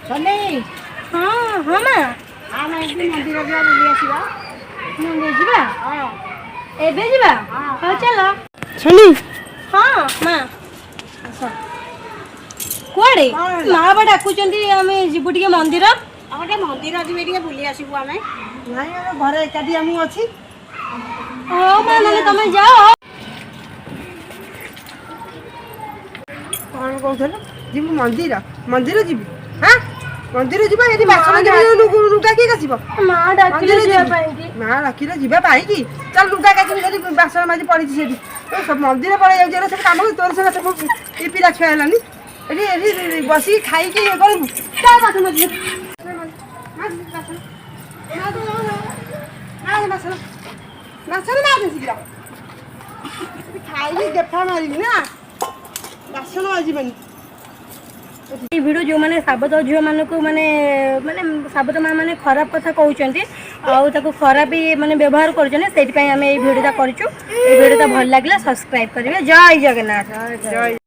चले हाँ हाँ माँ हाँ मैं एक दिन मंदिर गया बुली आसीबा मंदिर जीवा हां एबे जीवा हाँ। हाँ चलो चली हाँ माँ कुआड़े हाँ। माँ बा डाकुचंती आमे जीवु टिके मंदिर आटे मंदिर जिबे टिके बुली आसीबु आमे नाही आमे घरे एकादी आमु अछि हाँ माँ नले तमे जाओ कौन कहथल जिबु मंदिर मंदिर जिबि हां मंदिर जिबा एदी बासन जिबि लुगा के कसिबो माँ डाकिले मंदिर जीवा जिबि। पाई की ना राखिले जिबा पाई की चल लुगा काची सेदी बासन माजी पड़ी सेदी तो सब मंदिर पड़े जाउ जेना सब काम तोर से सब ई पिला छुआ हलानी एदी एदी बसी खाई के ये करबु का बासन माजी माजी बासन माजी बासन बासन ना दे सिगरा खाई गेफा मारी ना बासन माजी बनी ये वीडियो जो माने साबत झील मानक माने माने साबत माँ मैंने खराब कथा कहते आउ खराब भी माने व्यवहार कर भिडियोटा कर भिडियोटा भल लगे सब्सक्राइब करेंगे। जय जगन्नाथ। जय